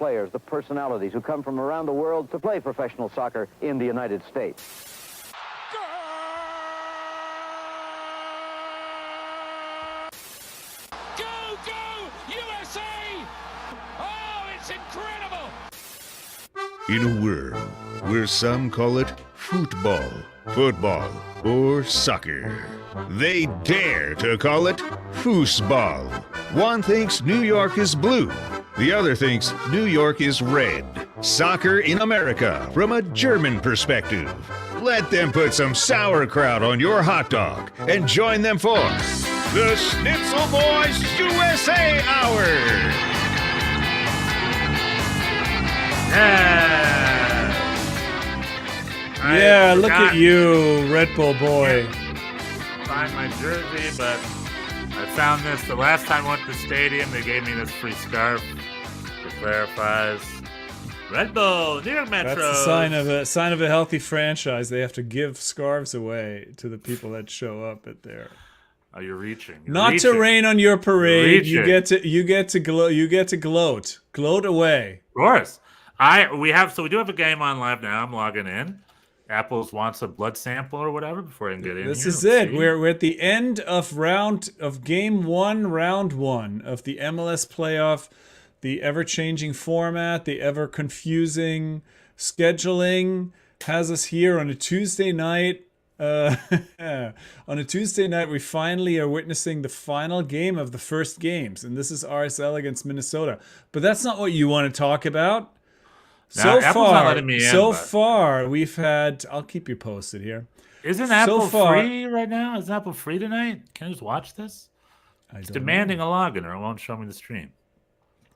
players, the personalities who come from around the world to play professional soccer in the United States. Go, go, USA! Oh, it's incredible! In a world where some call it football, football, or soccer, they dare to call it foosball. One thinks New York is blue, the other thinks New York is red. Soccer in America from a German perspective. Let them put some sauerkraut on your hot dog and join them for the Schnitzel Boys USA Hour. Yeah, look at you, Red Bull boy. Find my jersey, but I found this the last time I went to the stadium. They gave me this free scarf. It clarifies Red Bull, New York Metro. That's a sign of a healthy franchise. They have to give scarves away to the people that show up at their. Oh, you're reaching. Not to rain on your parade. You get to gloat away. Of course. We do have a game on live now. I'm logging in. Apples wants a blood sample or whatever before I can get in. This is it. We're at the end of game one, round one of the MLS playoff, the ever-changing format, the ever-confusing scheduling has us here on a Tuesday night. On a Tuesday night, we finally are witnessing the final game of the first games, and this is RSL against Minnesota. But that's not what you want to talk about. Now, so far, we've had. I'll keep you posted here. Isn't Apple free right now? Is Apple free tonight? Can I just watch this? It's demanding a login, or it won't show me the stream.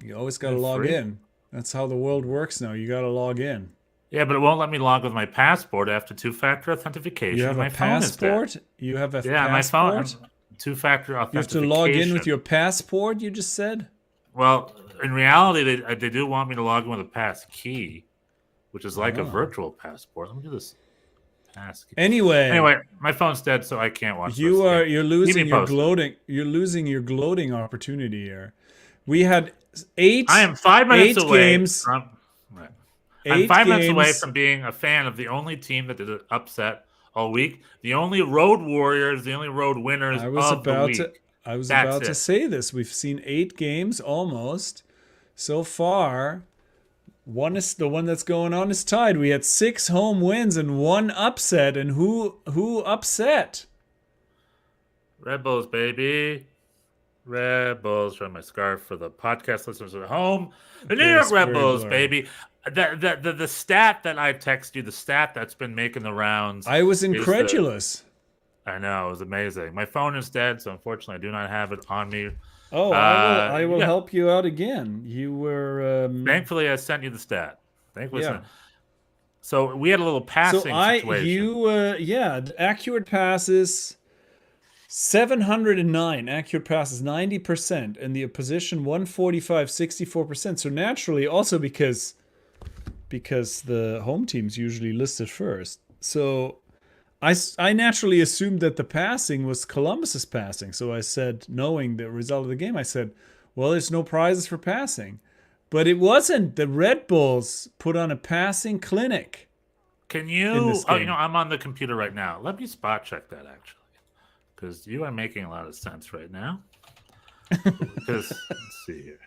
You always got to log in. That's how the world works now. You got to log in. Yeah, but it won't let me log with my passport after two-factor authentication. You have a passport? You have a passport? My phone. Two-factor authentication. You have to log in with your passport, you just said? Well, in reality, they do want me to log in with a pass key, which is like a virtual passport. Let me do this. Pass key. Anyway, my phone's dead, so I can't watch. You're losing your gloating. You're losing your gloating opportunity here. We had 8. I am 5 minutes away games. From, right. I'm 5 minutes away from being a fan of the only team that did an upset all week. The only road warriors, the only road winners of the week. I was about to say this. We've seen 8 games almost so far. One is the one that's going on is tied. We had 6 home wins and 1 upset. And who upset? Red Bulls, baby. Red Bulls. Showing my scarf for the podcast listeners at home. The New York Red Bulls, baby. The stat that I text you, the stat that's been making the rounds. I was incredulous. I know, it was amazing. My phone is dead, so unfortunately I do not have it on me. Oh, I will help you out again. You were... Thankfully, I sent you the stat. So we had a little passing situation. Accurate passes, 709. Accurate passes, 90%. And the opposition, 145, 64%. So naturally, also because the home team's usually listed first. So... I naturally assumed that the passing was Columbus's passing. So I said, knowing the result of the game, I said, well, there's no prizes for passing. But it wasn't. The Red Bulls put on a passing clinic. Can you... I'm on the computer right now. Let me spot check that, actually. Because you are making a lot of sense right now. Because, let's see here.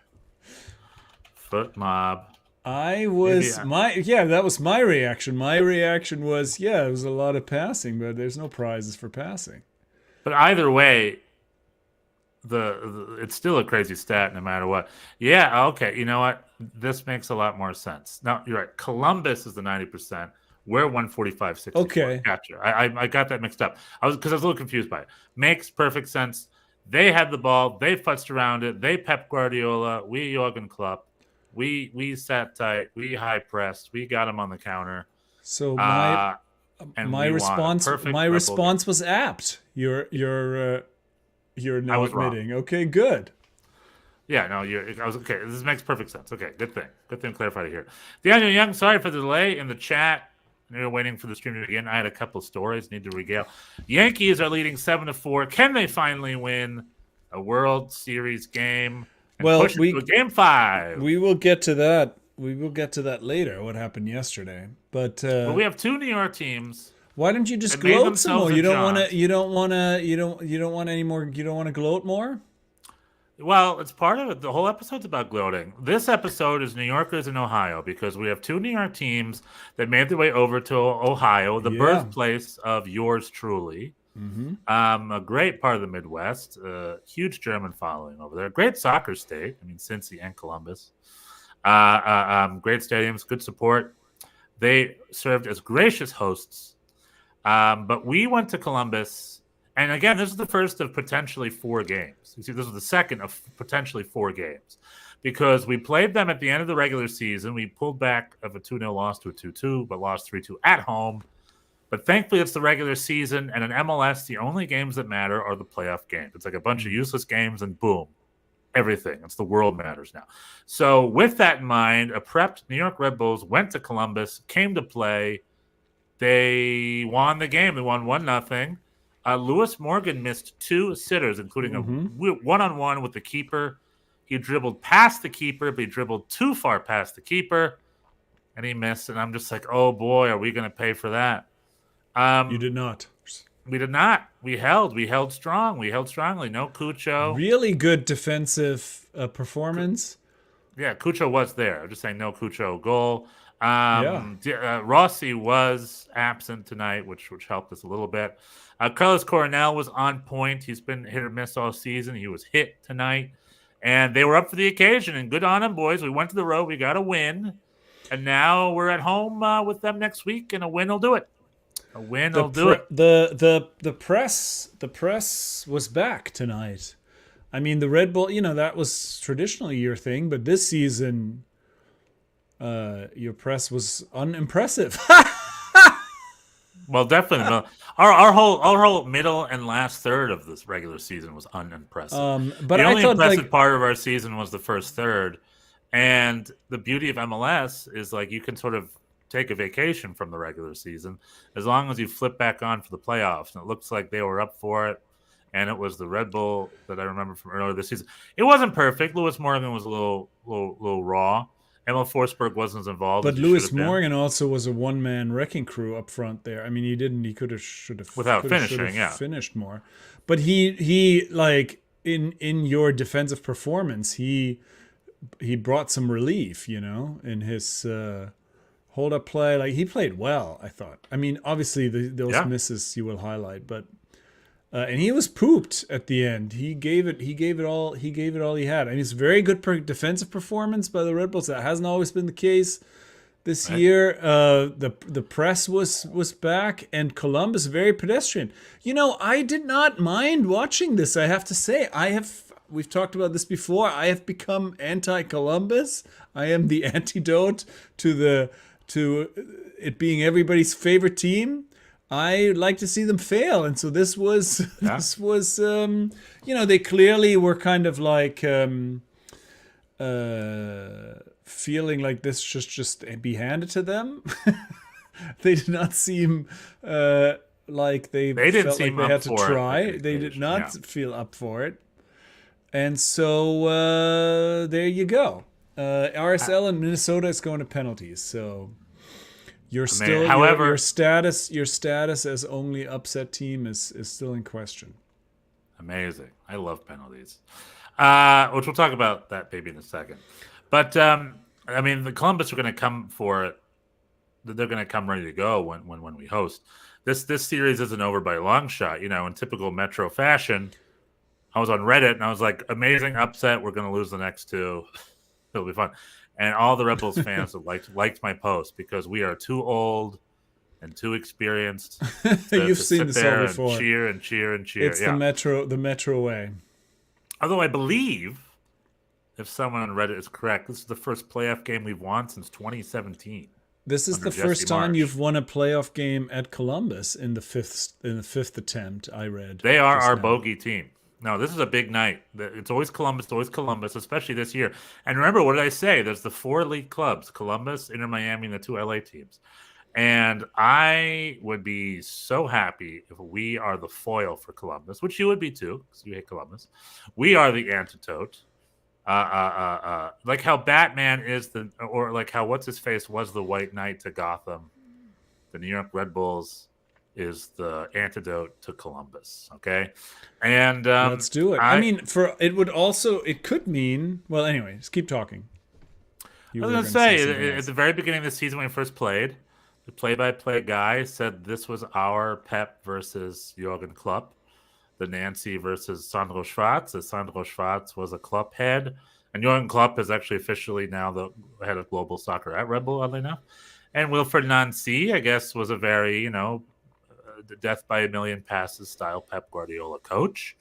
Foot mob. that was my reaction. My reaction was, it was a lot of passing, but there's no prizes for passing. But either way, it's still a crazy stat no matter what. Yeah, okay, you know what? This makes a lot more sense. Now, you're right. Columbus is the 90%. We're 145, 64. Okay. Gotcha. I got that mixed up. I was a little confused by it. Makes perfect sense. They had the ball. They futzed around it. They Pep Guardiola. We Jurgen Klopp. We sat tight. We high pressed. We got him on the counter. So my response was apt. You're now admitting. Wrong. Okay, good. Yeah, no, I was okay. This makes perfect sense. Okay, good thing clarified here. Daniel Young, sorry for the delay in the chat. You're waiting for the stream to begin. I had a couple of stories need to regale. Yankees are leading 7-4. Can they finally win a World Series game? Push it to Game 5. We will get to that we will get to that later. What happened yesterday? But Well, we have two New York teams. why don't you just They made gloat some more? themselves a You don't want jaunt. to. You don't want to. You don't want any more. You don't want to gloat more. Well, it's part of it. The whole episode's about gloating. This episode is New Yorkers in Ohio because we have two New York teams that made their way over to Ohio, the Yeah. birthplace of yours truly. A great part of the Midwest, huge German following over there. Great soccer state. I mean, Cincy and Columbus. Great stadiums, good support. They served as gracious hosts. But we went to Columbus. And again, this is the first of potentially 4 games. You see, this is the second of potentially 4 games because we played them at the end of the regular season. We pulled back of a 2-0 loss to a 2-2, but lost 3-2 at home. But thankfully, it's the regular season, and in MLS, the only games that matter are the playoff games. It's like a bunch of useless games, and boom, everything. It's the world matters now. So with that in mind, a prepped New York Red Bulls went to Columbus, came to play. They won the game. They won 1-0. Lewis Morgan missed 2 sitters, including a one-on-one with the keeper. He dribbled past the keeper, but he dribbled too far past the keeper, and he missed. And I'm just like, oh, boy, are we going to pay for that? You did not. We did not. We held strong. We held strongly. No Cucho. Really good defensive performance. Yeah, Cucho was there. I'm just saying no Cucho goal. Rossi was absent tonight, which helped us a little bit. Carlos Coronel was on point. He's been hit or miss all season. He was hit tonight. And they were up for the occasion. And good on them, boys. We went to the road. We got a win. And now we're at home with them next week. And a win will do it. A win will do it. The press was back tonight. I mean, the Red Bull, that was traditionally your thing. But this season, your press was unimpressive. Well, definitely. No. Our whole middle and last third of this regular season was unimpressive. But the only I thought impressive part of our season was the first third. And the beauty of MLS is like you can sort of take a vacation from the regular season as long as you flip back on for the playoffs. And it looks like they were up for it. And it was the Red Bull that I remember from earlier this season. It wasn't perfect. Lewis Morgan was a little raw. Emil Forsberg wasn't as involved. But Lewis Morgan also was a one-man wrecking crew up front there. I mean, he should have finished more. But he like in your defensive performance, he brought some relief, in his hold-up play. Like he played well, I thought. I mean, obviously those misses you will highlight, but and he was pooped at the end. He gave it all he had. I mean, it's a very good defensive performance by the Red Bulls. That hasn't always been the case this year. The press was back, and Columbus very pedestrian. I did not mind watching this. I have to say, we've talked about this before. I have become anti-Columbus. I am the antidote to it being everybody's favorite team. I like to see them fail, and so this was they clearly were kind of like feeling like this just be handed to them. They did not seem like they felt like they had to try. They did not feel up for it, and so there you go. RSL in Minnesota is going to penalties, so. Your status as only upset team is still in question. Amazing. I love penalties. Which we'll talk about that maybe in a second. But I mean, the Columbus are going to come for it. They're going to come ready to go when we host. This series isn't over by a long shot. In typical Metro fashion, I was on Reddit and I was like, amazing upset. We're going to lose the next 2. It'll be fun. And all the Red Bulls fans have liked my post because we are too old and too experienced. You've seen this all before. And cheer and cheer and cheer. It's the Metro way. Although I believe, if someone on Reddit is correct, this is the first playoff game we've won since 2017. This is the first time you've won a playoff game at Columbus in the fifth attempt. I read they are our bogey team. No, this is a big night. It's always Columbus, especially this year. And remember, what did I say? There's the 4 league clubs, Columbus, Inter Miami, and the 2 LA teams. And I would be so happy if we are the foil for Columbus, which you would be too, because you hate Columbus. We are the antidote. like how Batman is or like how what's his face was the White Knight to Gotham. The New York Red Bulls is the antidote to Columbus. Okay, and let's do it. I mean, it could mean. Well, anyway, just keep talking. I was going to say at the very beginning of the season when we first played, the play-by-play guy said this was our Pep versus Jurgen Klopp. The Nancy versus Sandro Schwarz. As Sandro Schwarz was a Klopp head, and Jurgen Klopp is actually officially now the head of global soccer at Red Bull, oddly enough. And Wilfred Nancy, I guess, was a very, death by a million passes style Pep Guardiola coach,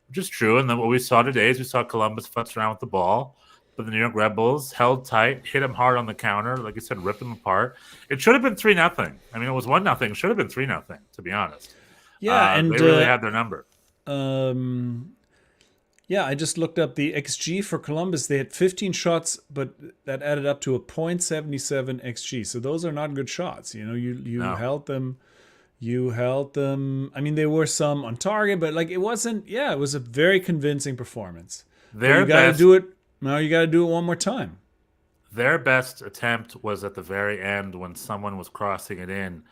which is true. And then what we saw today is we saw Columbus futz around with the ball, but the New York Red Bulls held tight, hit him hard on the counter, like I said, ripped him apart. It should have been 3-0. I mean, it was 1-0. It should have been 3-0, to be honest. Yeah, and they really had their number. Yeah, I just looked up the XG for Columbus. They had 15 shots, but that added up to a .77 XG. So those are not good shots. You held them. You held them. I mean, there were some on target, but like it wasn't. Yeah, it was a very convincing performance. You got to do it. Now you got to do it one more time. Their best attempt was at the very end when someone was crossing it in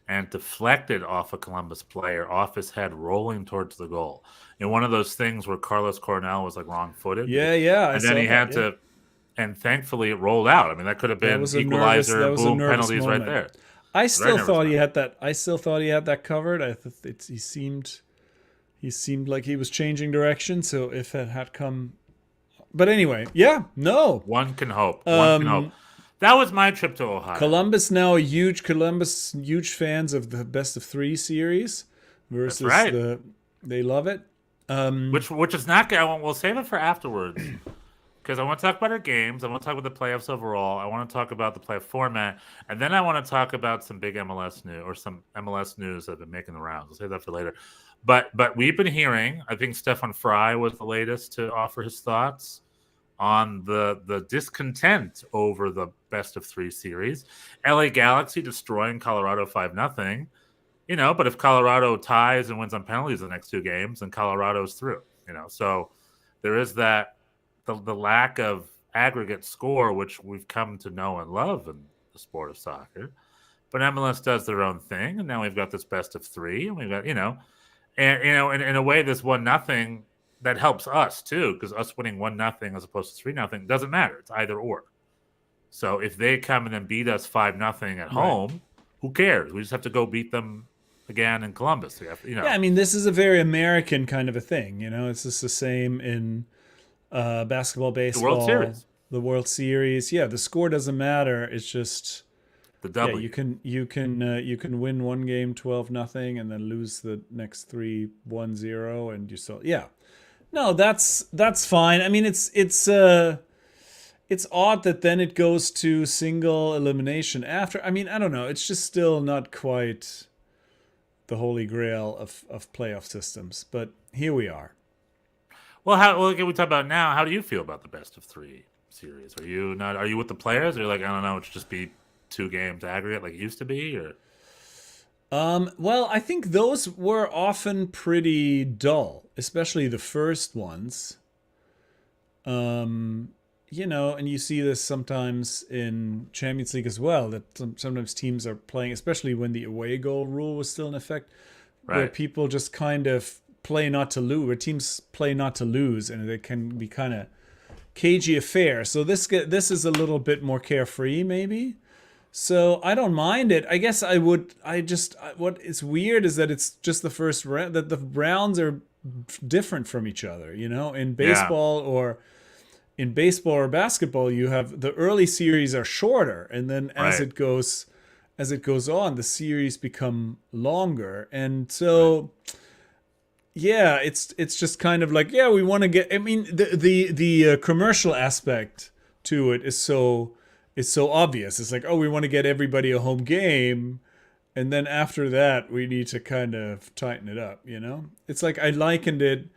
and deflected off a Columbus player, off his head, rolling towards the goal. One of those things where Carlos Cornell was like wrong-footed. Yeah. And then he had to, and thankfully it rolled out. I mean, that could have been equalizer, boom, penalties right there. I still thought he had that covered. He seemed like he was changing direction. So if it had come, but anyway, one can hope. That was my trip to Ohio. Columbus huge fans of the best of 3 series versus they love it. Which is not good. We'll save it for afterwards because I want to talk about our games. I want to talk about the playoffs overall. I want to talk about the playoff format, and then I want to talk about some big MLS news or some MLS news that have been making the rounds. We'll save that for later. But we've been hearing. I think Stefan Fry was the latest to offer his thoughts on the discontent over the best of 3 series. LA Galaxy destroying Colorado 5-0. But if Colorado ties and wins on penalties the next 2 games, then Colorado's through. So there is that the lack of aggregate score, which we've come to know and love in the sport of soccer. But MLS does their own thing, and now we've got this best of 3, and we've got and in a way, this 1-0 that helps us too, because us winning 1-0 as opposed to 3-0 doesn't matter. It's either or. So if they come and then beat us 5-0 at home, who cares? We just have to go beat them again in Columbus. Yeah, I mean, this is a very American kind of a thing. It's just the same in basketball, baseball, the World Series. Yeah, the score doesn't matter. It's just the W. Yeah, you can win one game 12-0 and then lose the next 3 1-0, and you still No, that's fine. I mean, it's odd that then it goes to single elimination after. I mean, I don't know. It's just still not quite the holy grail of playoff systems, but here we are. Well, can we talk about now? How do you feel about the best of 3 series? Are you with the players? Or you're like, I don't know, it should just be 2 games aggregate like it used to be, or? Well, I think those were often pretty dull, especially the first ones. And you see this sometimes in Champions League as well, that sometimes teams are playing, especially when the away goal rule was still in effect, where people just kind of play not to lose, where teams play not to lose, and it can be kind of cagey affair. So this is a little bit more carefree, maybe. So I don't mind it. I guess I would. What is weird is that it's just the first round. That the rounds are different from each other. In baseball or basketball, you have the early series are shorter, and then as it goes on, the series become longer, and so. Yeah, it's just kind of like, we want to get. I mean, the commercial aspect to it is so obvious. It's like, we want to get everybody a home game, and then after that, we need to kind of tighten it up. It's like I likened it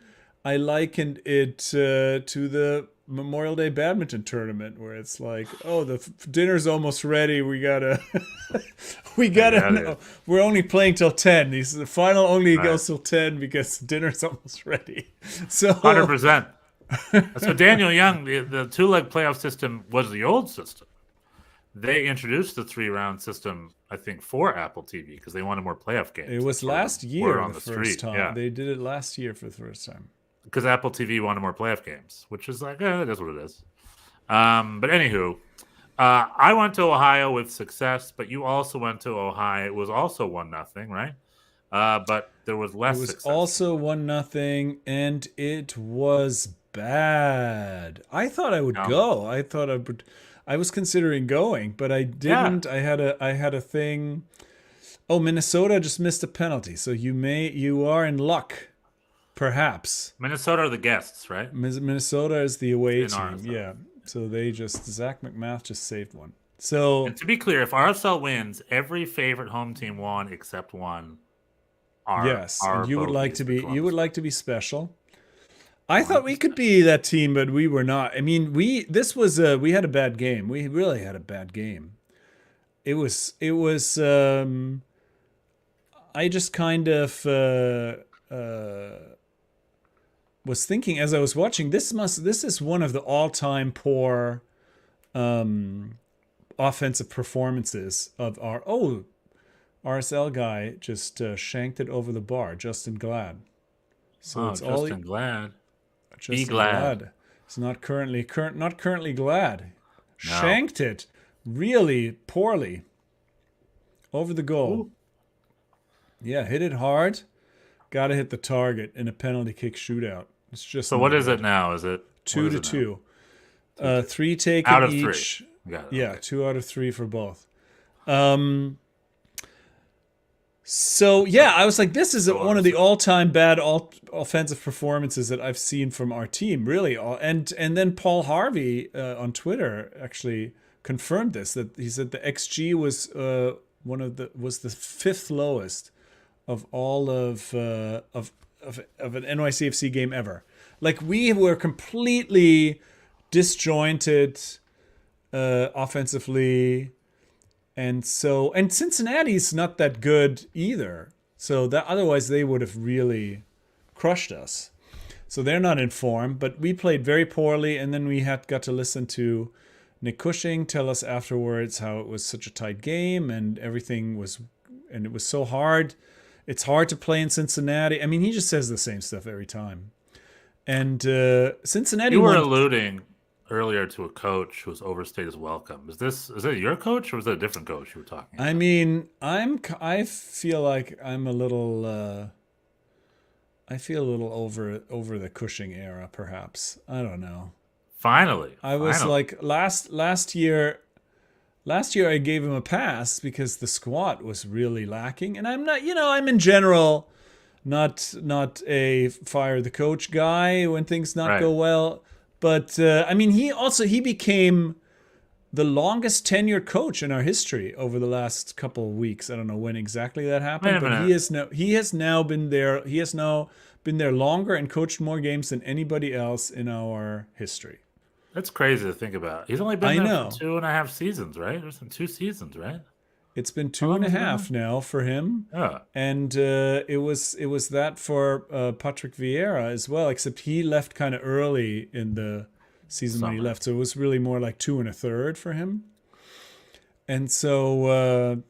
to the Memorial Day badminton tournament, where it's like, the dinner's almost ready. We gotta no, we're only playing till 10. The final only goes till 10 because dinner's almost ready. So 100%. So Daniel Young, the two-leg playoff system was the old system. They introduced the 3-round system, I think, for Apple TV because they wanted more playoff games. It was Sort of last word year on the the first street. time. Yeah, They did it last year for the first time. because Apple TV wanted more playoff games, which is like, it is what it is. But anywho, I went to Ohio with success, but you also went to Ohio. It was also 1-0, right? But there was less It was success. also 1-0, and it was bad. I thought I would go. I thought I would. I was considering going, but I didn't. Yeah. I had a thing. Oh, Minnesota just missed a penalty, so you are in luck, perhaps. Minnesota are the guests, right? Minnesota is the away In team. RSL. Yeah, so Zach McMath just saved one. So And to be clear, if RSL wins, every favorite home team won except one. yes, and you would like to be special. I 100%. thought we could be that team, but we were not. I mean, we had a bad game. We really had a bad game. It was I just kind of was thinking as I was watching, this is one of the all-time poor offensive performances of our RSL guy just shanked it over the bar, Justin Glad. So it's Justin Glad. Justin glad. It's not currently glad. No. Shanked it really poorly over the goal. Ooh. Yeah, hit it hard. Got to hit the target in a penalty kick shootout. It's just So what is it now? Is it 2-2? 3 taken out of each. 3? Got it. Yeah, Okay. 2 out of 3 for both. So yeah, I was like, this is one of the all-time bad offensive performances that I've seen from our team, really. And then Paul Harvey on Twitter actually confirmed this, that he said the XG was the 5th lowest of all of an NYCFC game ever. Like, we were completely disjointed offensively. And Cincinnati's not that good either. So that otherwise they would have really crushed us. So they're not in form, but we played very poorly. And then we got to listen to Nick Cushing tell us afterwards how it was such a tight game and it was so hard. It's hard to play in Cincinnati. I mean, he just says the same stuff every time. And Cincinnati. You were alluding earlier to a coach who's overstayed his welcome. Is it your coach or was it a different coach you were talking about? I mean, I feel like I'm a little over the Cushing era, perhaps. I don't know. Finally. I was like last year I gave him a pass because the squad was really lacking, and I'm not, I'm in general not a fire the coach guy when things not go well. But I mean, he became the longest tenured coach in our history over the last couple of weeks. I don't know when exactly that happened, but he has now been there. He has now been there longer and coached more games than anybody else in our history. That's crazy to think about. He's only been there for 2.5 seasons, right? There's been 2 seasons, right? It's been 2.5 now for him. Yeah. And it was that for Patrick Vieira as well, except he left kind of early in the season when he left. So it was really more like 2 1/3 for him. And so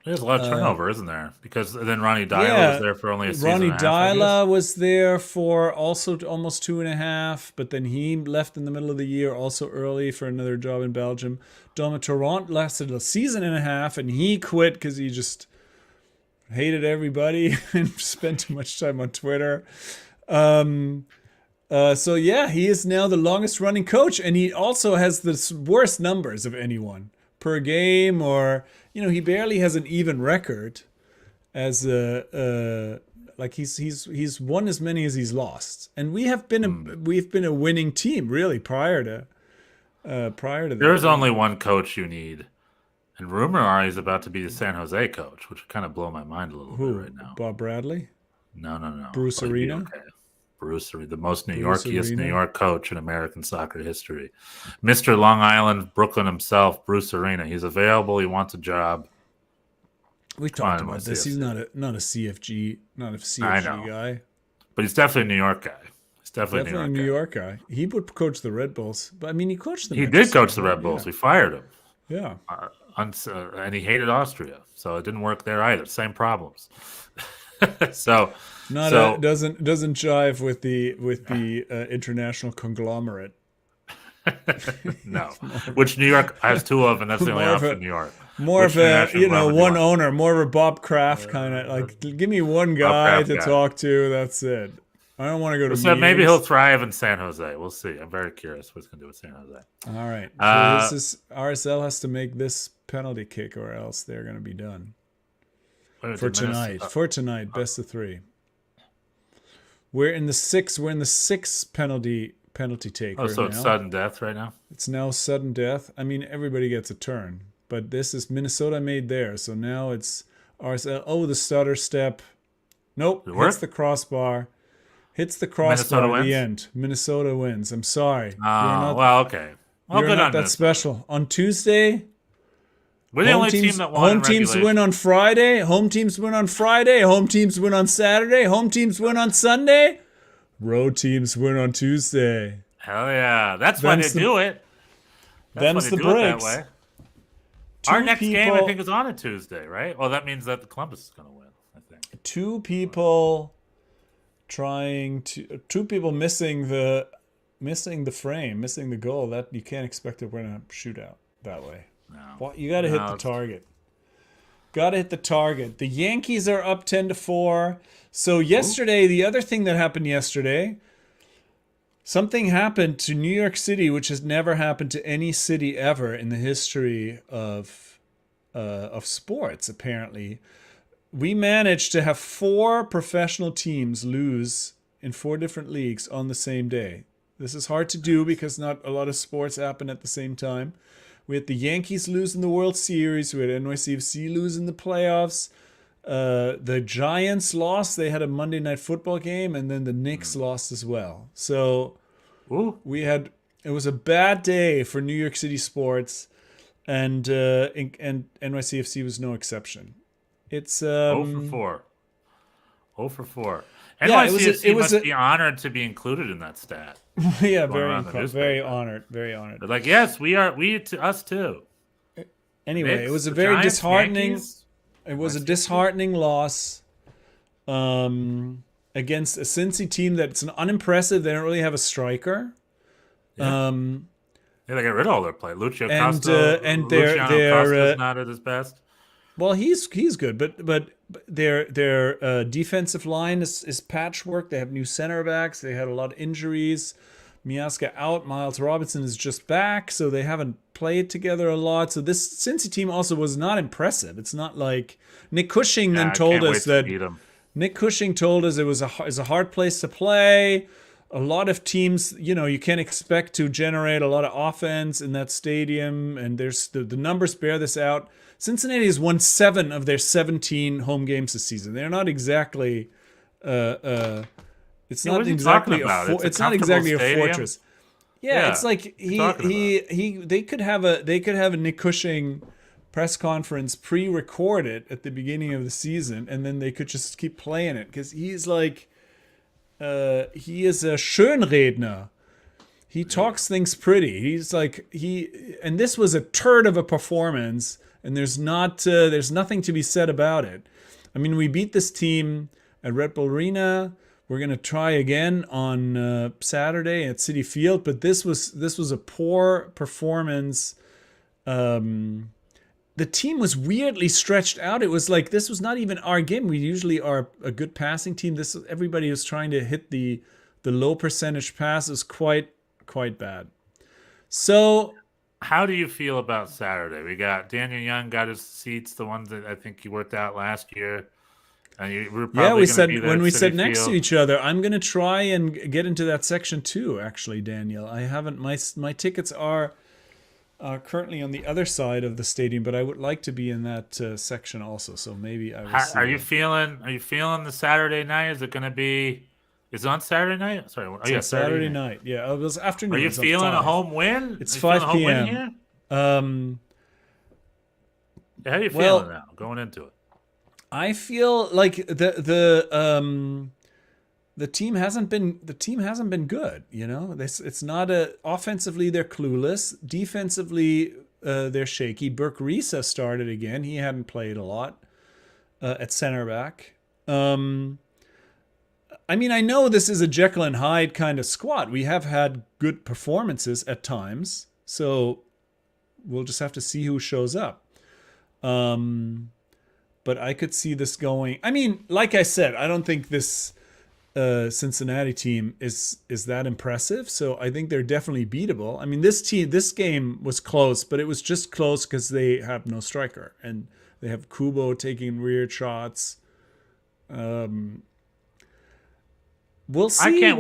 there's a lot of turnover, isn't there? Because then Ronnie Dyla was there for only a season Ronnie and a half, Dyla was there for also almost 2.5, but then he left in the middle of the year, also early for another job in Belgium. Doma Torrent lasted a season and a half, and he quit because he just hated everybody and spent too much time on Twitter. So yeah, he is now the longest running coach, and he also has the worst numbers of anyone per game, or he barely has an even record as like he's won as many as he's lost, and we've been a winning team really prior to that. There's only one coach you need, and rumor are he's about to be the San Jose coach, which would kind of blow my mind a little bit right now. Bob Bradley? No. Bruce Arena? Okay. Bruce Arena, the most New York coach in American soccer history. Mr. Long Island, Brooklyn himself, Bruce Arena. He's available. He wants a job. We talked about this. He's not a CFG I know. guy. But he's definitely a New York guy. He's Definitely a New York guy. He would coach the Red Bulls, but I mean, he coached them. He did coach the Red Bulls. We fired him. Yeah. And he hated Austria, so it didn't work there either. Same problems. doesn't jive with the international conglomerate. No, which New York has two of, and that's the only option in New York. More of a one owner, more of a Bob Kraft kind of like. Give me one guy to talk to. That's it. I don't want to go to. So maybe he'll thrive in San Jose. We'll see. I'm very curious what he's going to do with San Jose. All right. So this is RSL has to make this penalty kick, or else they're going to be done for tonight. For tonight, best of 3. We're in the 6th. We're in the 6th penalty take. Oh, so it's sudden death right now. It's now sudden death. I mean, everybody gets a turn, but this is Minnesota made there. So now it's RSL. Oh, the stutter step. Nope. Hits the crossbar. Hits the crossbar at the end. Minnesota wins. I'm sorry. Okay. Well, you're not that special. On Tuesday, we're the only team that won. Home teams win on Friday. Home teams win on Friday. Home teams win on Saturday. Home teams win on Sunday. Road teams win on Tuesday. Hell yeah. That's why they do it. Them's the breaks. That way. Our next game, I think, is on a Tuesday, right? Well, that means that the Columbus is going to win, I think. Two people missing the frame, missing the goal. That you can't expect to win a shootout that way. No. Well, you got to hit the target. Got to hit the target. The Yankees are up 10-4. So yesterday, the other thing that happened yesterday, something happened to New York City, which has never happened to any city ever in the history of sports. Apparently, we managed to have 4 professional teams lose in 4 different leagues on the same day. This is hard to do because not a lot of sports happen at the same time. We had the Yankees lose in the World Series. We had NYCFC lose in the playoffs. The Giants lost. They had a Monday Night Football game, and then the Knicks lost as well. So it was a bad day for New York City sports, and NYCFC was no exception. It's 0 for 4. 0 for 4. NYCFC must be honored to be included in that stat. Yeah, very honored. Very honored. They're like, yes, us too. Anyway, Knicks, it was a very Giants, disheartening. Yankees, it was a disheartening loss against a Cincy team that's unimpressive. They don't really have a striker. Yeah. They got rid of all their play. Luciano Costa's not at his best. Well, he's good, but their defensive line is patchwork. They have new center backs. They had a lot of injuries. Miazga out. Miles Robinson is just back, so they haven't played together a lot. So this Cincy team also was not impressive. It's not like Nick Cushing told us that Nick Cushing told us it was a hard place to play. A lot of teams, you can't expect to generate a lot of offense in that stadium, and there's the numbers bear this out. Cincinnati has won 7 of their 17 home games this season. They're not exactly it's not exactly a fortress. Yeah, it's like they could have a Nick Cushing press conference pre-recorded at the beginning of the season, and then they could just keep playing it because he's like he is a Schönredner. He talks things pretty. He's like and this was a turd of a performance, and there's nothing to be said about it. I mean, we beat this team at Red Bull Arena. We're gonna try again on Saturday at Citi Field, but this was a poor performance. The team was weirdly stretched out. It was like this was not even our game. We usually are a good passing team. Everybody was trying to hit the low percentage pass. It was quite bad. So, how do you feel about Saturday? We got Daniel Young got his seats, the ones that I think he worked out last year. And we said when we sat next to each other, I'm going to try and get into that section too. Actually, Daniel, I haven't. My tickets are currently on the other side of the stadium, but I would like to be in that section also. So maybe I will see. Are you feeling the Saturday night? Is it going to be? Is it on Saturday night? Sorry, Saturday night. Yeah, it was afternoon. Are you feeling a home win? It's 5 p.m. How are you feeling now going into it? I feel like the team hasn't been good. You know, it's not a offensively they're clueless. Defensively, they're shaky. Burke Risa started again. He hadn't played a lot at center back. I mean, I know this is a Jekyll and Hyde kind of squad. We have had good performances at times, so we'll just have to see who shows up. But I could see this going. I mean, like I said, I don't think this Cincinnati team is that impressive. So I think they're definitely beatable. I mean, this game was close, but it was just close because they have no striker and they have Kubo taking weird shots. We'll see. I can't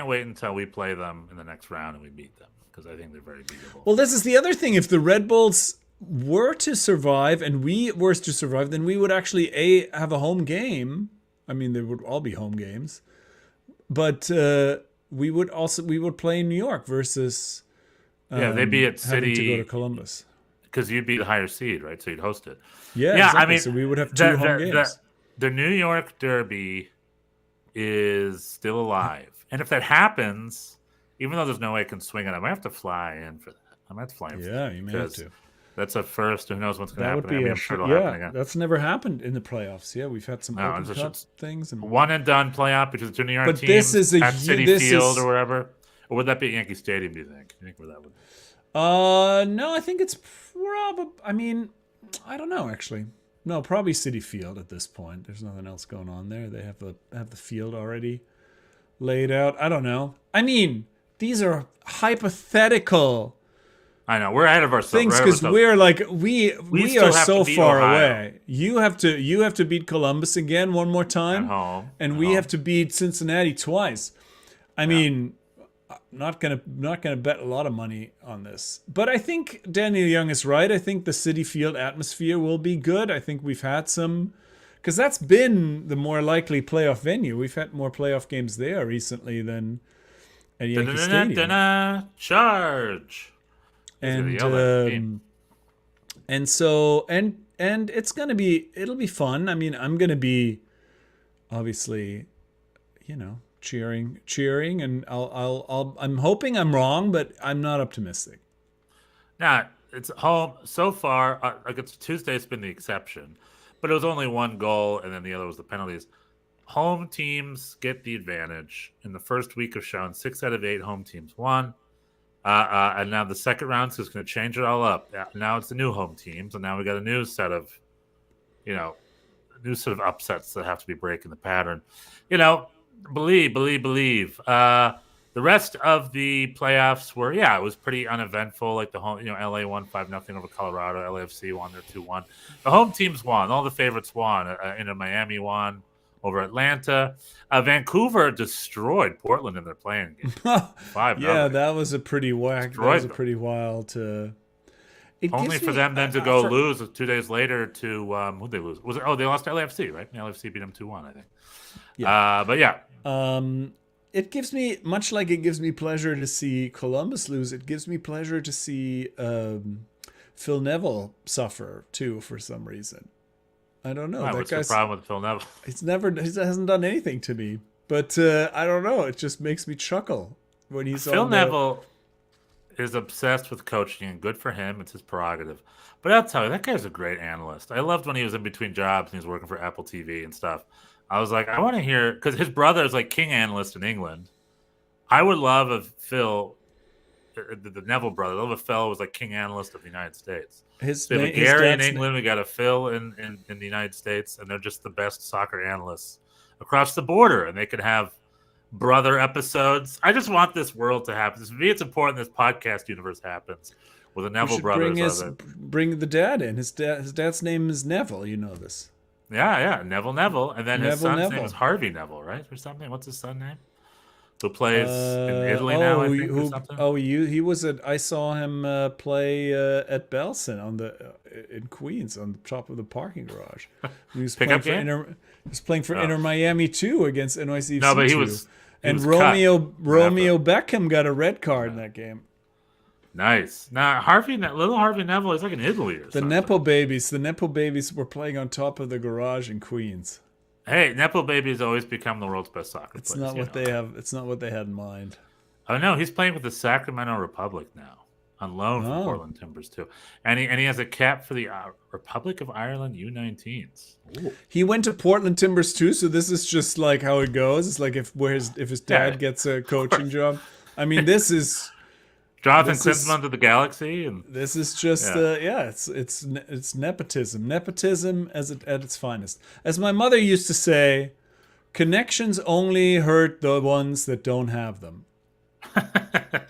wait until we play them in the next round and we beat them, because I think they're very beatable. Well, this is the other thing. If the Red Bulls were to survive and we were to survive, then we would actually have a home game. I mean, they would all be home games, but we would play in New York versus they'd be at City having to go to Columbus because you'd be the higher seed, right? So you'd host it. Yeah, exactly. I mean, so we would have two home games. The New York Derby is still alive, and if that happens, even though there's no way I can swing it, I might have to fly in for that. I might have to fly in. Yeah, you may have to. That's a first. Who knows what's going to happen? Would be I'm sure it'll happen again. That's never happened in the playoffs. Yeah, we've had some Open Cup things. And one and done playoff between the two New York teams this is at Citi Field or wherever. Or would that be at Yankee Stadium, do you think? Do you think where that would be? No, I think it's probably... I mean, I don't know, actually. No, probably Citi Field at this point. There's nothing else going on there. They have the field already laid out. I don't know. I mean, these are hypothetical... I know we're ahead of ourselves. Things because we're like we are so far away. You have to beat Columbus again one more time, and we have to beat Cincinnati twice. I mean, I'm not gonna bet a lot of money on this, but I think Daniel Young is right. I think the Citi Field atmosphere will be good. I think we've had some, because that's been the more likely playoff venue. We've had more playoff games there recently than at Yankee Stadium. Charge. And it'll be fun. I mean, I'm gonna be obviously, cheering, and I'm hoping I'm wrong, but I'm not optimistic. Nah, it's home so far. Like it's Tuesday's been the exception, but it was only one goal, and then the other was the penalties. Home teams get the advantage. In the first week of Sean, 6 out of 8 home teams won. And now the second round is going to change it all up. Now it's the new home teams, and now we got a new set of, upsets that have to be breaking the pattern. Believe. The rest of the playoffs were, it was pretty uneventful. Like the home, LA won 5-0 over Colorado. LAFC won their 2-1. The home teams won. All the favorites won. Miami won over Atlanta. Vancouver destroyed Portland in their playing game. 5-0. Yeah, that was a pretty whack. That was a pretty wild. Only for them then to go lose 2 days later to who'd they lose? They lost to LAFC, right? LAFC beat them 2-1, I think. Yeah. But yeah. It gives me, much like it gives me pleasure to see Columbus lose, it gives me pleasure to see Phil Neville suffer too for some reason. I don't know. What's the problem with Phil Neville? He hasn't done anything to me, but I don't know. It just makes me chuckle when he's Phil Neville is obsessed with coaching, and good for him. It's his prerogative. But I'll tell you, that guy's a great analyst. I loved when he was in between jobs and he was working for Apple TV and stuff. I was like, I want to hear, because his brother is like king analyst in England. I would love if Phil, the Neville brother, I love if Phil was like king analyst of the United States. We have a Gary in England, we got a Phil in the United States, and they're just the best soccer analysts across the border, and they could have brother episodes. I just want this world to happen. For me, it's important this podcast universe happens with the Neville brothers. Bring the dad in. His dad's name is Neville. You know this. Yeah, Neville, and then his son's name is Harvey Neville, right, or something. What's his son's name? Who plays in Italy now? I think, or something. He was at. I saw him play at Belson in Queens on the top of the parking garage. He was playing for Inter Miami 2 against NYers. No, but he was. And Romeo Beckham got a red card in that game. Nice. Now little Harvey Neville is like in Italy or something. The Nepo babies were playing on top of the garage in Queens. Hey, Nepo Baby has always become the world's best soccer It's player. not what they have. It's not what they had in mind. Oh no, he's playing with the Sacramento Republic now, on loan from Oh. Portland Timbers too, and he has a cap for the Republic of Ireland U19s. Ooh. He went to Portland Timbers too, so this is just like how it goes. It's like if his dad gets a coaching job. I mean, this is Jonathan Klinsmann to the Galaxy, and this is just it's nepotism at its finest. As my mother used to say, connections only hurt the ones that don't have them.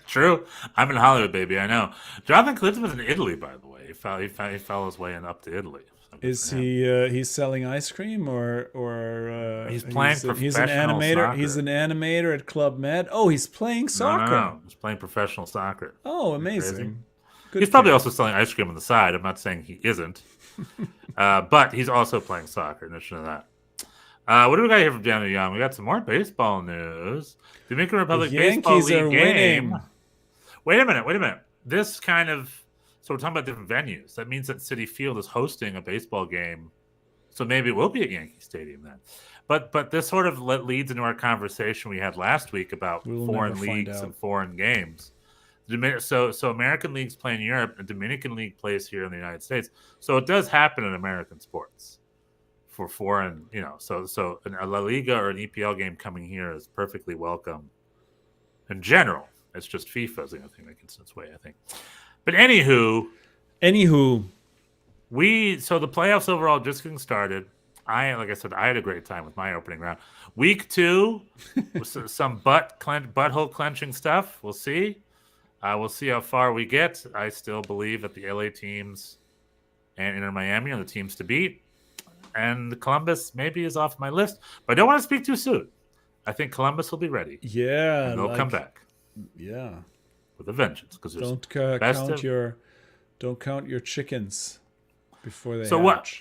True. I'm in Hollywood, baby. I know. Jonathan Klinsmann's in Italy, by the way. He fell his way up to Italy. So Is he? He's selling ice cream, or he's playing professional he's an animator. soccer. He's an animator at Club Med. Oh, he's playing soccer. No. He's playing professional soccer. Oh, amazing. Good He's for probably him. also selling ice cream on the side. I'm not saying he isn't. But he's also playing soccer, in addition to that. What do we got here from Daniel Young? We got some more baseball news. Dominican Republic The Baseball Yankees League are game. winning. Wait a minute. This kind of... So we're talking about different venues. That means that Citi Field is hosting a baseball game. So maybe it will be at Yankee Stadium then. But this sort of leads into our conversation we had last week about foreign leagues and foreign games. So American leagues play in Europe, and Dominican league plays here in the United States. So it does happen in American sports for foreign, so a La Liga or an EPL game coming here is perfectly welcome. In general, it's just FIFA's the only thing that gets in its way, I think. But anywho, Anywho, so the playoffs overall just getting started. Like I said, I had a great time with my opening round. Week 2 was some butthole clenching stuff. We'll see. We'll see how far we get. I still believe that the LA teams and Inter Miami are the teams to beat. And Columbus maybe is off my list, but I don't want to speak too soon. I think Columbus will be ready. yeah, And they'll come back Yeah, with a vengeance. Because don't count your chickens before they So hatch. what?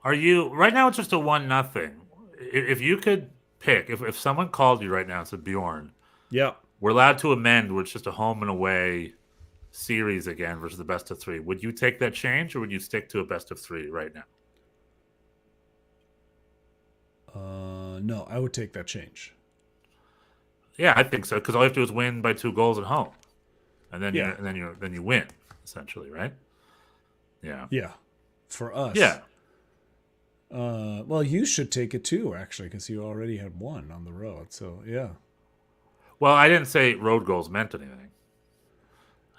Are you right now? It's just a 1-0. If you could pick, if someone called you right now and said, Bjorn, Yeah, we're allowed to amend where it's just a home and away series again versus the best of 3, would you take that change or would you stick to a best of 3 right now? no, I would take that change. Yeah, I think so because all you have to do is win by 2 goals at home, and then Yeah. then you win essentially, right? Yeah. Yeah, for us. Yeah. Well, you should take it too, actually, because you already had one on the road. So yeah. Well, I didn't say road goals meant anything.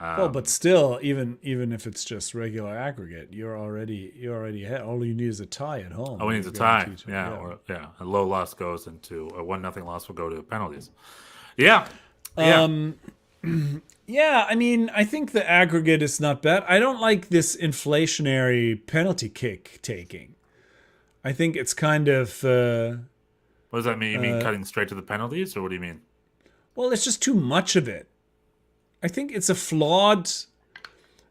Well, but still, even if it's just regular aggregate, you already had. All you need is a tie at home. Oh, we need a You're tie. guaranteed to- Yeah. A low loss goes into a 1-0 loss will go to penalties. Yeah. Yeah, I mean, I think the aggregate is not bad. I don't like this inflationary penalty kick taking. I think it's kind of What does that mean? You mean cutting straight to the penalties, or what do you mean? well, it's just too much of it. I think it's a flawed.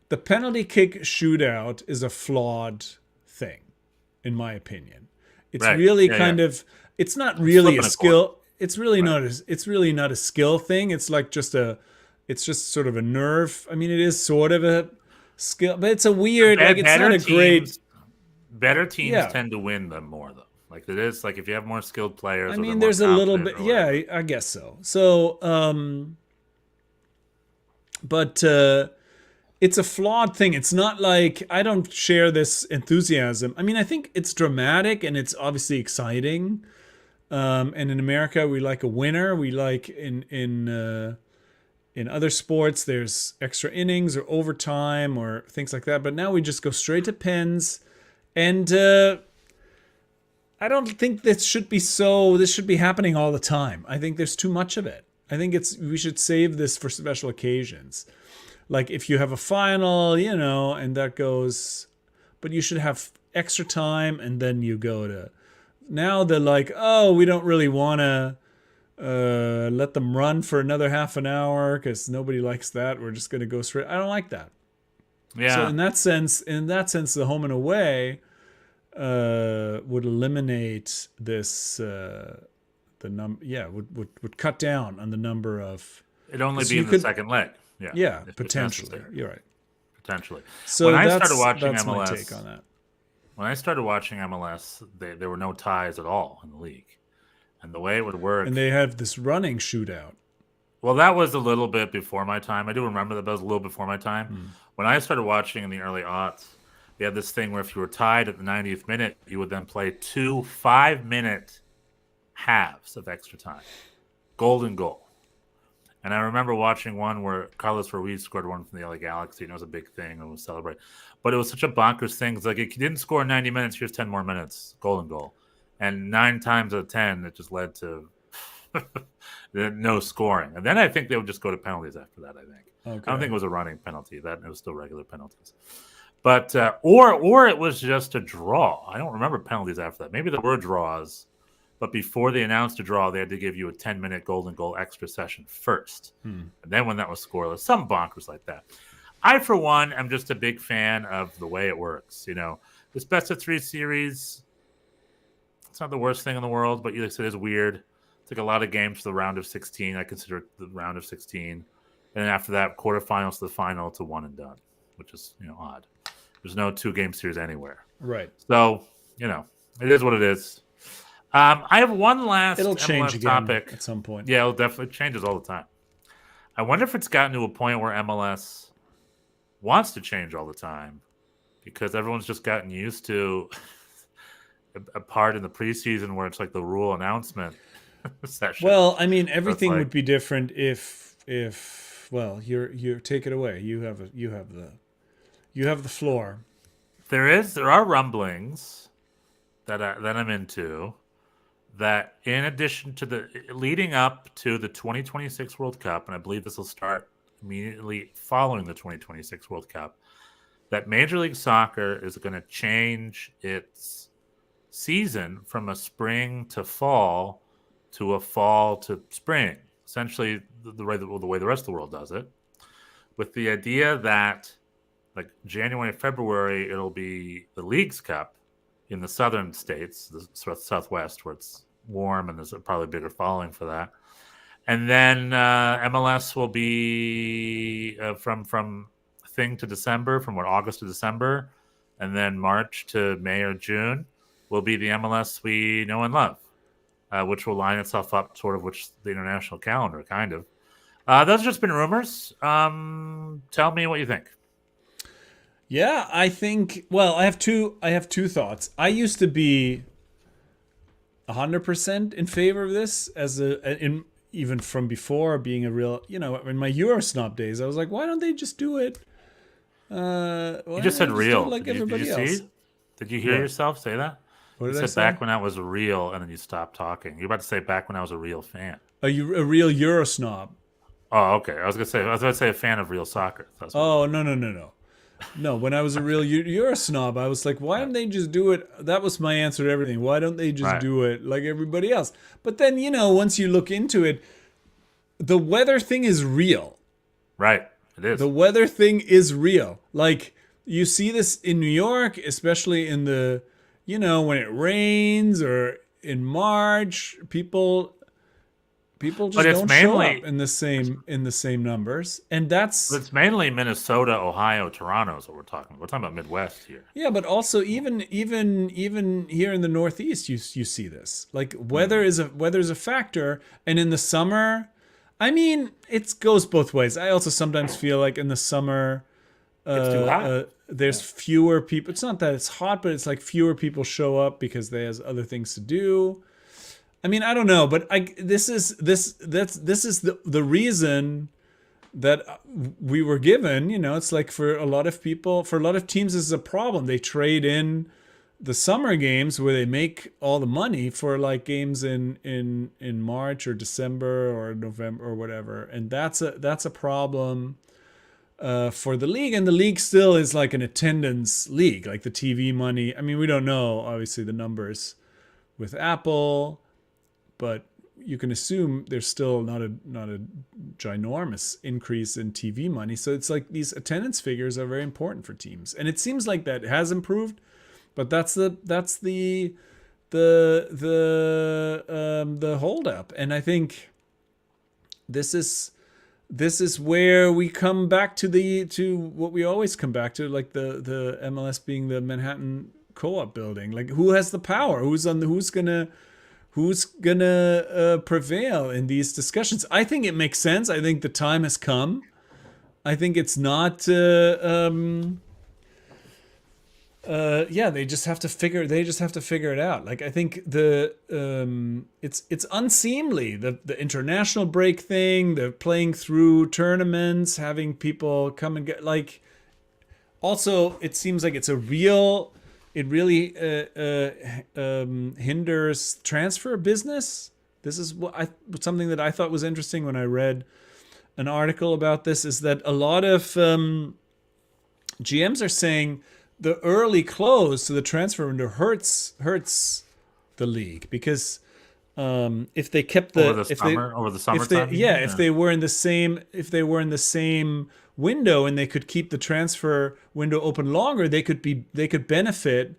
The penalty kick shootout is a flawed thing, in my opinion. It's Right. really Yeah, kind yeah. of. It's not really flipping a a skill. It's really not. It's really not a skill thing. It's like just a. It's just sort of a nerve. I mean, it is sort of a skill, but it's a weird. Like it's not a great. Better teams Yeah. tend to win them more, though. Like it is like if you have more skilled players. I or they're mean, more there's a little confident bit. or whatever. Yeah, I guess so. So, but it's a flawed thing. It's not like I don't share this enthusiasm. I mean, I think it's dramatic and it's obviously exciting. And in America, we like a winner. We like in other sports, there's extra innings or overtime or things like that. But now we just go straight to pens, and I don't think this should be so. This should be happening all the time. I think there's too much of it. I think we should save this for special occasions. Like if you have a final, and that goes, but you should have extra time, and then you go to. Now they're like, oh, we don't really want to let them run for another half an hour because nobody likes that. We're just going to go straight. I don't like that. Yeah. So in that sense, the home and away would eliminate this. Would cut down on the number of. It'd only so be you in the could- second leg. Yeah. Yeah, if potentially. necessary. You're right. Potentially. So When I that's, started watching that's MLS, my take on that. when I started watching MLS, there were no ties at all in the league, and the way it would work. And they have this running shootout. Well, that was a little bit before my time. I do remember that was a little before my time. When I started watching in the early aughts, they had this thing where if you were tied at the 90th minute, you would then play 2 5-minute halves of extra time. Golden goal. And I remember watching one where Carlos Ruiz scored one from the LA Galaxy, and it was a big thing and was celebrated. But it was such a bonkers thing. It's like, if you didn't score in 90 minutes, here's 10 more minutes, golden goal. And 9 times out of 10, it just led to no scoring. And then I think they would just go to penalties after that, I think. Okay. I don't think it was a running penalty. That it was still regular penalties. But or it was just a draw. I don't remember penalties after that. Maybe there were draws, but before they announced a draw, they had to give you a 10-minute golden goal extra session first. And then when that was scoreless, some bonkers like that. I, for one, am just a big fan of the way it works. You know, this best-of-3 series, it's not the worst thing in the world, but it is weird. It's like a lot of games for the round of 16. I consider it the round of 16. And then after that, quarterfinals to the final to one and done, which is, odd. There's no 2-game series anywhere. Right. So, it is what it is. I have one last It'll change MLS again topic at some point. Yeah, it'll definitely changes all the time. I wonder if it's gotten to a point where MLS wants to change all the time because everyone's just gotten used to a part in the preseason where it's like the rule announcement session. Well, I mean, everything would be different if you take it away. You have the floor. There are rumblings that I'm into that in addition to the leading up to the 2026 World Cup, and I believe this will start immediately following the 2026 World Cup, that Major League Soccer is going to change its season from a spring to fall to a fall to spring, essentially the way the rest of the world does it, with the idea that like January, February, it'll be the Leagues Cup in the southern states, the Southwest, where it's warm and there's probably a bigger following for that. And then MLS will be from thing to December, from August to December, and then March to May or June will be the MLS we know and love, which will line itself up sort of with the international calendar, kind of. Those have just been rumors. Tell me what you think. Yeah, I think. Well, I have two thoughts. I used to be 100% in favor of this even from before being a real. In my Eurosnob days, I was like, why don't they just do it? You just said real, like did everybody you else. See? Did you hear yourself say that? What you did I said say? back when I was real, and then you stopped talking. You're about to say back when I was a real fan. Are you a real Eurosnob? Oh, okay. I was going to say a fan of real soccer. Oh, no. No, when I was a real Eurosnob, I was like, why don't they just do it? That was my answer to everything. Why don't they just do it like everybody else? But then, once you look into it, the weather thing is real. Right. It is. The weather thing is real. Like, you see this in New York, especially in the, when it rains or in March, people just don't show up in the same numbers, and it's mainly Minnesota, Ohio, Toronto is what we're talking about. We're talking about Midwest here. Yeah, but also even here in the Northeast, you see this. Like weather is a factor, and in the summer, I mean, it goes both ways. I also sometimes feel like in the summer, it's too hot. There's fewer people. It's not that it's hot, but it's like fewer people show up because they have other things to do. I mean, I don't know, but this is the reason that we were given. It's like for a lot of people, for a lot of teams, this is a problem. They trade in the summer games where they make all the money for like games in March or December or November or whatever, and that's a problem for the league. And the league still is like an attendance league, like the TV money. I mean, we don't know obviously the numbers with Apple. But you can assume there's still not a ginormous increase in TV money. So it's like these attendance figures are very important for teams, and it seems like that has improved. But that's the holdup, and I think this is where we come back to what we always come back to, like the MLS being the Manhattan co-op building? Like, who has the power? Who's gonna prevail in these discussions? I think it makes sense. I think the time has come. I think it's not. They just have to figure it out. Like, I think it's unseemly, the international break thing, the playing through tournaments, having people come and get, like, also it seems like it really hinders transfer business. This is something that I thought was interesting when I read an article about this, is that a lot of GMs are saying the early close to the transfer window hurts the league, because if they kept over the summertime, if they were in the same window and they could keep the transfer window open longer, they could benefit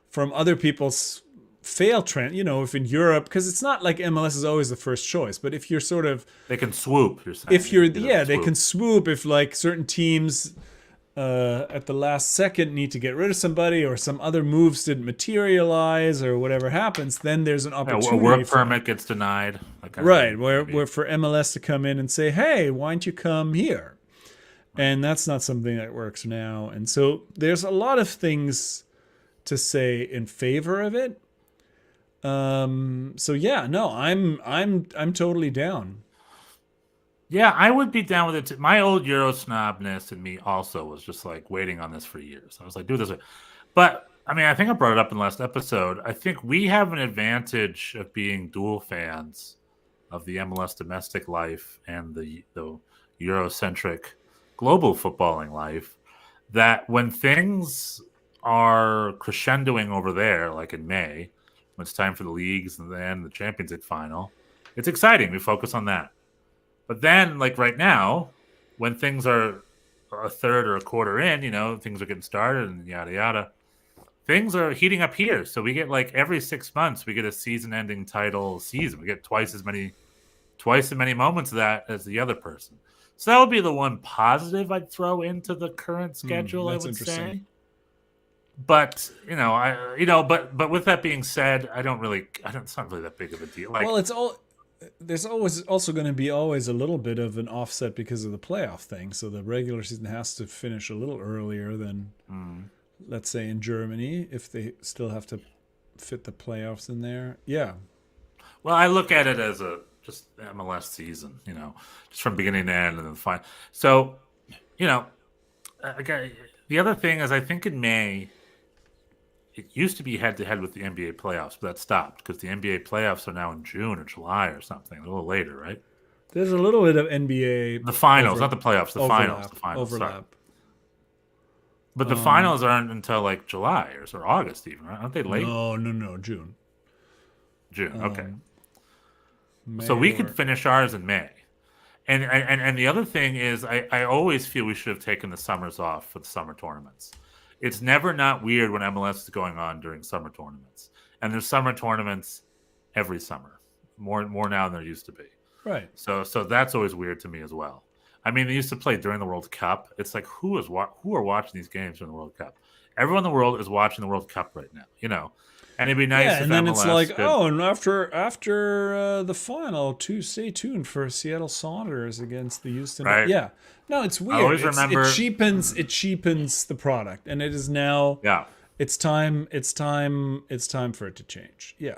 from other people's failed trend. If in Europe, because it's not like MLS is always the first choice, but if you're sort of, they can swoop. You're saying they can swoop if, like, certain teams at the last second need to get rid of somebody, or some other moves didn't materialize, or whatever happens, then there's an opportunity. A work permit gets denied. Right, where for MLS to come in and say, hey, why don't you come here? And that's not something that works now. And so there's a lot of things to say in favor of it. I'm totally down. Yeah, I would be down with it too. My old Euro snobness in me also was just like waiting on this for years. I was like, do it this way. But I mean, I think I brought it up in the last episode. I think we have an advantage of being dual fans of the MLS domestic life and the Eurocentric global footballing life, that when things are crescendoing over there, like in May, when it's time for the leagues and then the Champions League final, it's exciting. We focus on that. But then, like right now, when things are a third or a quarter in, things are getting started and yada, yada, things are heating up here. So we get, like, every 6 months, we get a season-ending title season. We get twice as many moments of that as the other person. So that would be the one positive I'd throw into the current schedule, I would say. But but with that being said, it's not really that big of a deal. Like, well, there's always also going to be a little bit of an offset because of the playoff thing. So the regular season has to finish a little earlier than, let's say, in Germany, if they still have to fit the playoffs in there. Yeah. Well, I look at it as just MLS season, just from beginning to end and then final. So, the other thing is, I think in May, it used to be head-to-head with the NBA playoffs, but that stopped because the NBA playoffs are now in June or July or something, a little later, right? There's a little bit of NBA. The finals, not the playoffs, the finals. Overlap. Sorry. But the finals aren't until, like, July or August even, right? Aren't they late? No, June. Okay. So we could finish ours in May. And the other thing is, I always feel we should have taken the summers off for the summer tournaments. It's never not weird when MLS is going on during summer tournaments. And there's summer tournaments every summer, more now than there used to be. Right. So that's always weird to me as well. I mean, they used to play during the World Cup. It's like, who are watching these games during the World Cup? Everyone in the world is watching the World Cup right now, And it'd be nice if and then MLS it's like, could... and after the final, stay tuned for Seattle Sounders against the Houston. Right. Yeah. No, it's weird. I always remember... It cheapens the product, and it is now. Yeah. It's time for it to change. Yeah.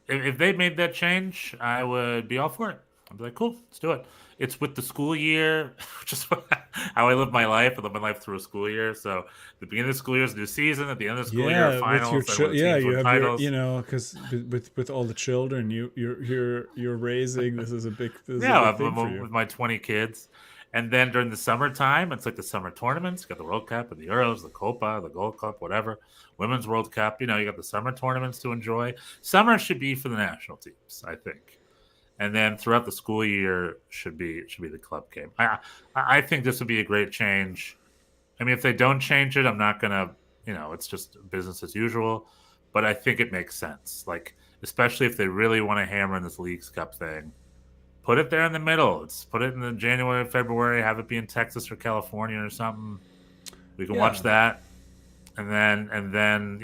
If they made that change, I would be all for it. I'd be like, cool, let's do it. It's with the school year, just how I live my life. I live my life through a school year. So the beginning of the school year is a new season. At the end of the school year, finals. You have titles. Because with all the children you're raising, this is a big thing for you. With my 20 kids. And then during the summertime, it's like the summer tournaments. You got the World Cup and the Euros, the Copa, the Gold Cup, whatever. Women's World Cup. You got the summer tournaments to enjoy. Summer should be for the national teams, I think. And then throughout the school year should be the club game. I think this would be a great change. I mean, if they don't change it, I'm not gonna, it's just business as usual. But I think it makes sense. Like, especially if they really want to hammer in this Leagues Cup thing, put it there in the middle. Let's put it in the January, February. Have it be in Texas or California or something. We can watch that. and then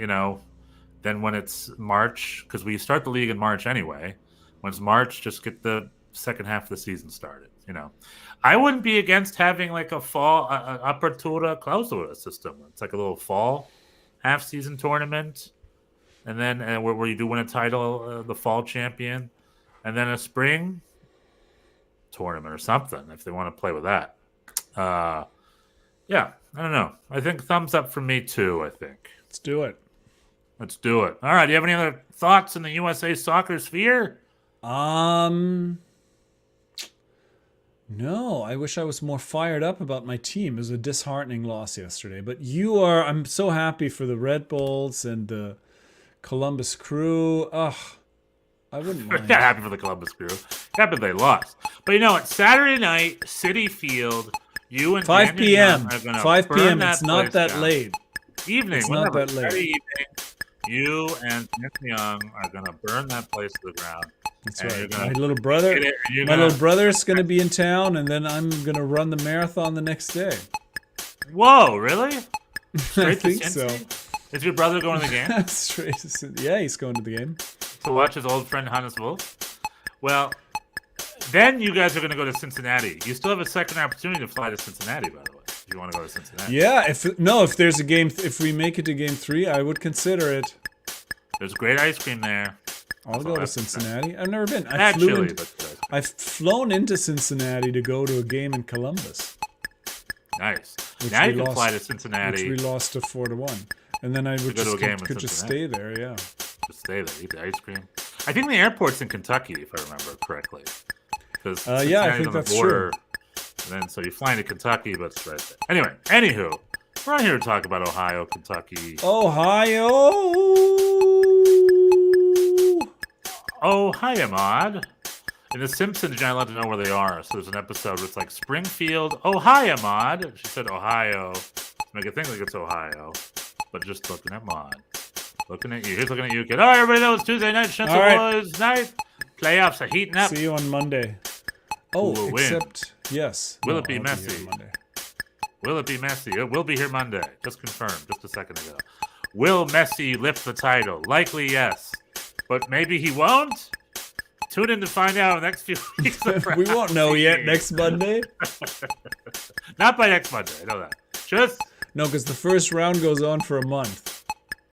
then when it's March, because we start the league in March anyway. When it's March, just get the second half of the season started. I wouldn't be against having like a fall apertura clausura system. It's like a little fall half-season tournament, and then where you do win a title, the fall champion, and then a spring tournament or something if they want to play with that. Yeah, I don't know. I think thumbs up from me too. I think Let's do it. Let's do it. All right. Do you have any other thoughts in the USA soccer sphere? No, I wish I was more fired up about my team. It was a disheartening loss yesterday. But I'm so happy for the Red Bulls and the Columbus Crew. Ugh, I wouldn't mind. Not happy for the Columbus Crew. Happy they lost. But it's Saturday night, City Field. You and 5 Daniel p.m. Young are gonna 5 burn p.m. that It's not place that down. late. Evening. It's not whatever. that late. Saturday evening, you and Daniel Young are going to burn that place to the ground. That's And right. you're My gonna little brother, get it, and you're my gonna- little brother's going to be in town, and then I'm going to run the marathon the next day. Whoa, really? I Straight to think so. Cincy? Is your brother going to the game Straight to yeah, he's going to the game. to watch his old friend Hannes Wolf? Well, then you guys are going to go to Cincinnati. You still have a second opportunity to fly to Cincinnati, by the way, if you want to go to Cincinnati. Yeah, if there's a game, if we make it to game 3, I would consider it. There's great ice cream there. I'll go to Cincinnati. I've never been. Not chili, but good ice cream. I've flown into Cincinnati to go to a game in Columbus, Nice. which Now we you can lost- fly to which Cincinnati. we lost to 4-1, and then I would go to a game in could just Cincinnati. stay there. Yeah. Just stay there, eat the ice cream. I think the airport's in Kentucky, if I remember correctly. Because Yeah, I think that's true. And then so you fly into Kentucky, but it's right there. Anyway, anywho, we're not here to talk about Ohio, Kentucky. Ohio Mod. In The Simpsons, you're not allowed to know where they are. So there's an episode where it's like Springfield, Ohio Mod. She said Ohio to make it think like it's Ohio, but just looking at Mod. Looking at you. Here's looking at you, kid. All right, everybody, that was Tuesday night. Shentel All right. Boys night. Playoffs are heating up. See you on Monday. will win? Except yes. Will No, it be I'll messy? here Monday. Will it be Messi? It will be here Monday. Just confirmed, just a second ago. Will Messi lift the title? Likely yes. But maybe he won't? Tune in to find out in the next few weeks. We won't know yet next Monday. Not by next Monday, I know that. Just No, because the first round goes on for a month.